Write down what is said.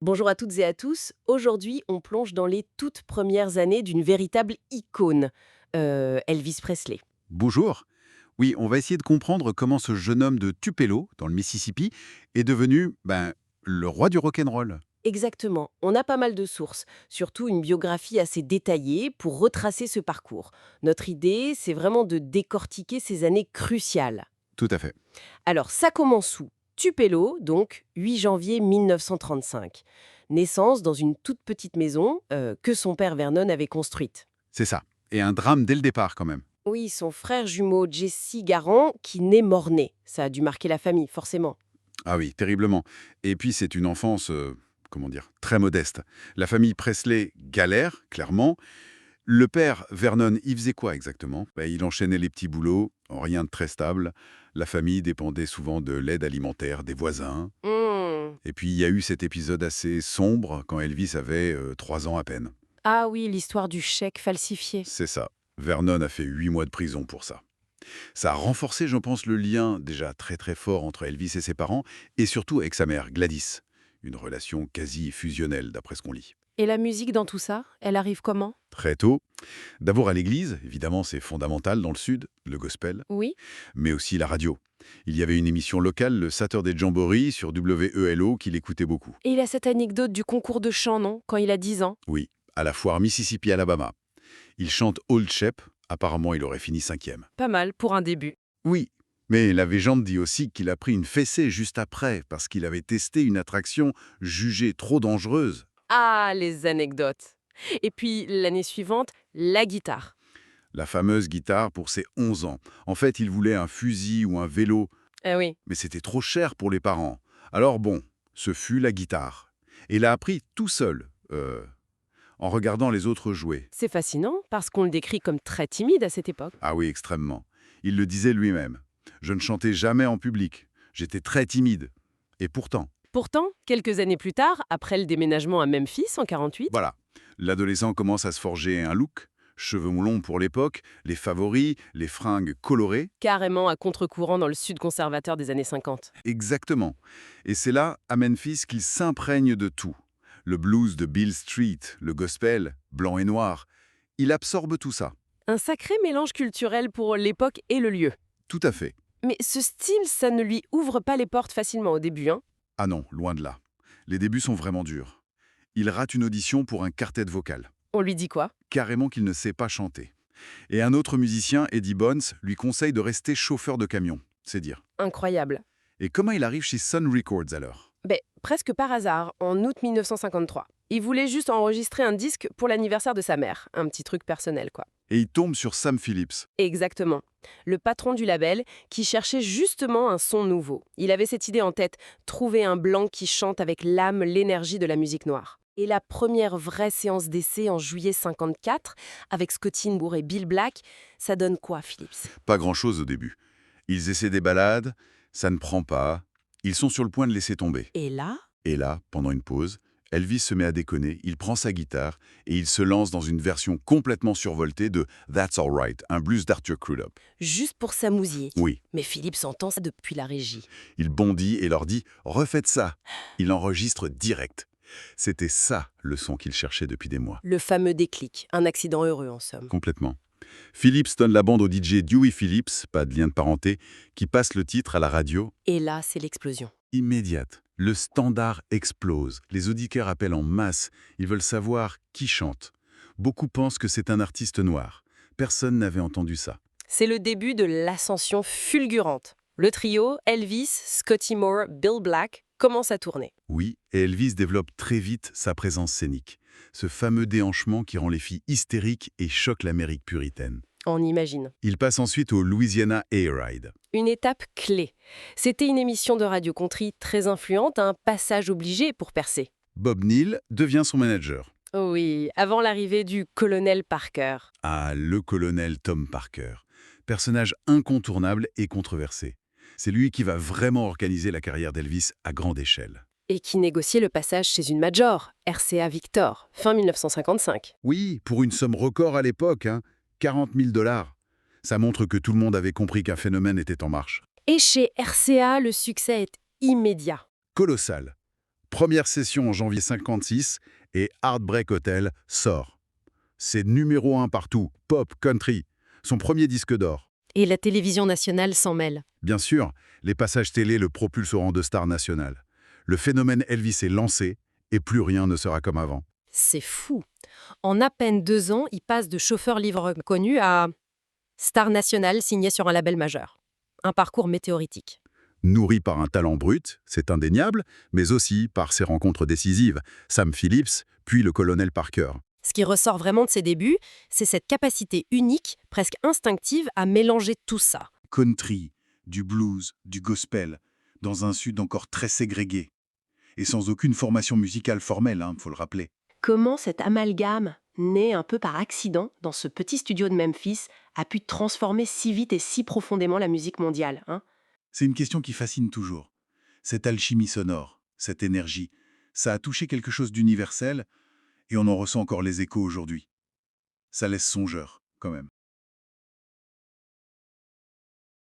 Bonjour à toutes et à tous. Aujourd'hui, on plonge dans les toutes premières années d'une véritable icône, Elvis Presley. Bonjour. Oui, on va essayer de comprendre comment ce jeune homme de Tupelo, dans le Mississippi, est devenu le roi du rock'n'roll. Exactement. On a pas mal de sources, surtout une biographie assez détaillée pour retracer ce parcours. Notre idée, c'est vraiment de décortiquer ces années cruciales. Tout à fait. Alors, ça commence où? Tupelo, donc 8 janvier 1935. Naissance dans une toute petite maison que son père Vernon avait construite. C'est ça. Et un drame dès le départ quand même. Oui, son frère jumeau Jesse Garand qui naît mort-né. Ça a dû marquer la famille, forcément. Ah oui, terriblement. Et puis c'est une enfance, comment dire, très modeste. La famille Presley galère, clairement. Le père, Vernon, il faisait quoi exactement? Il enchaînait les petits boulots, rien de très stable. La famille dépendait souvent de l'aide alimentaire des voisins. Hmm. Et puis il y a eu cet épisode assez sombre quand Elvis avait 3 ans à peine. Ah oui, l'histoire du chèque falsifié. C'est ça. Vernon a fait 8 mois de prison pour ça. Ça a renforcé, je pense, le lien déjà très très fort entre Elvis et ses parents, et surtout avec sa mère, Gladys. Une relation quasi fusionnelle, d'après ce qu'on lit. Et la musique dans tout ça, elle arrive comment? Très tôt, d'abord à l'église, évidemment c'est fondamental dans le sud, le gospel, Oui. mais aussi la radio. Il y avait une émission locale, le Saturday Jamboree, sur WELO, qu'il écoutait beaucoup. Et il a cette anecdote du concours de chant, non? Quand il a 10 ans. Oui, à la foire Mississippi-Alabama. Il chante Old Shep, apparemment il aurait fini 5e. Pas mal pour un début. Oui, mais la légende dit aussi qu'il a pris une fessée juste après parce qu'il avait testé une attraction jugée trop dangereuse. Ah, les anecdotes. Et puis, l'année suivante, la guitare. La fameuse guitare pour ses 11 ans. En fait, il voulait un fusil ou un vélo, Ah oui. mais c'était trop cher pour les parents. Alors bon, ce fut la guitare. Et il a appris tout seul, en regardant les autres jouer. C'est fascinant, parce qu'on le décrit comme très timide à cette époque. Ah oui, extrêmement. Il le disait lui-même. Je ne chantais jamais en public. J'étais très timide. Et pourtant, Pourtant, quelques années plus tard, après le déménagement à Memphis en 48, voilà, l'adolescent commence à se forger un look, cheveux longs pour l'époque, les favoris, les fringues colorées, carrément à contre-courant dans le sud conservateur des années 50. exactement. Et c'est là, à Memphis, qu'il s'imprègne de tout. Le blues de Bill Street, le gospel, blanc et noir. Il absorbe tout ça. Un sacré mélange culturel pour l'époque et le lieu. Tout à fait. Mais ce style, ça ne lui ouvre pas les portes facilement au début, hein. Ah non, loin de là. Les débuts sont vraiment durs. Il rate une audition pour un quartet vocal. On lui dit quoi? Carrément qu'il ne sait pas chanter. Et un autre musicien, Eddie Bonds, lui conseille de rester chauffeur de camion. C'est dire. Incroyable. Et comment il arrive chez Sun Records alors? Presque par hasard, en août 1953. Il voulait juste enregistrer un disque pour l'anniversaire de sa mère. Un petit truc personnel, quoi. Et il tombe sur Sam Phillips. Exactement. Le patron du label qui cherchait justement un son nouveau. Il avait cette idée en tête, trouver un blanc qui chante avec l'âme, l'énergie de la musique noire. Et la première vraie séance d'essai en juillet 54, avec Scott Moore et Bill Black, ça donne quoi, Phillips? Pas grand-chose au début. Ils essaient des balades, ça ne prend pas. Ils sont sur le point de laisser tomber. Et là, Et là, pendant une pause, Elvis se met à déconner, il prend sa guitare et il se lance dans une version complètement survoltée de That's Alright, un blues d'Arthur Crudup. juste pour s'amousiller. Oui, Mais Phillips entend ça depuis la régie. il bondit et leur dit « Refaites ça !» Il enregistre direct. C'était ça le son qu'il cherchait depuis des mois. Le fameux déclic, un accident heureux en somme. Complètement. Phillips donne la bande au DJ Dewey Phillips, pas de lien de parenté, qui passe le titre à la radio. Et là, c'est l'explosion. Immédiate. Le standard explose. Les auditeurs appellent en masse. Ils veulent savoir qui chante. Beaucoup pensent que c'est un artiste noir. Personne n'avait entendu ça. C'est le début de l'ascension fulgurante. Le trio, Elvis, Scotty Moore, Bill Black, commence à tourner. Oui, et Elvis développe très vite sa présence scénique. Ce fameux déhanchement qui rend les filles hystériques et choque l'Amérique puritaine. On imagine. Il passe ensuite au Louisiana Air Ride. Une étape clé. C'était une émission de radio country très influente, un passage obligé pour percer. Bob Neal devient son manager. Oui, avant l'arrivée du colonel Parker. Ah, le colonel Tom Parker. Personnage incontournable et controversé. C'est lui qui va vraiment organiser la carrière d'Elvis à grande échelle. Et qui négociait le passage chez une major, RCA Victor, fin 1955. Oui, pour une somme record à l'époque, 40 000 $. Ça montre que tout le monde avait compris qu'un phénomène était en marche. Et chez RCA, le succès est immédiat. Colossal. Première session en janvier 56 et Heartbreak Hotel sort. C'est numéro 1 partout, pop, country. Son premier disque d'or. Et la télévision nationale s'en mêle. Bien sûr, les passages télé le propulsent au rang de star nationale. Le phénomène Elvis est lancé et plus rien ne sera comme avant. C'est fou. En à peine 2 ans, il passe de chauffeur-livreur connu à star nationale signé sur un label majeur. Un parcours météoritique. Nourri par un talent brut, c'est indéniable, mais aussi par ses rencontres décisives, Sam Phillips, puis le colonel Parker. Ce qui ressort vraiment de ses débuts, c'est cette capacité unique, presque instinctive, à mélanger tout ça. Country, du blues, du gospel, dans un sud encore très ségrégué. Et sans aucune formation musicale formelle, faut le rappeler. Comment cet amalgame, né un peu par accident dans ce petit studio de Memphis, a pu transformer si vite et si profondément la musique mondiale, C'est une question qui fascine toujours. Cette alchimie sonore, cette énergie, ça a touché quelque chose d'universel et on en ressent encore les échos aujourd'hui. Ça laisse songeur, quand même.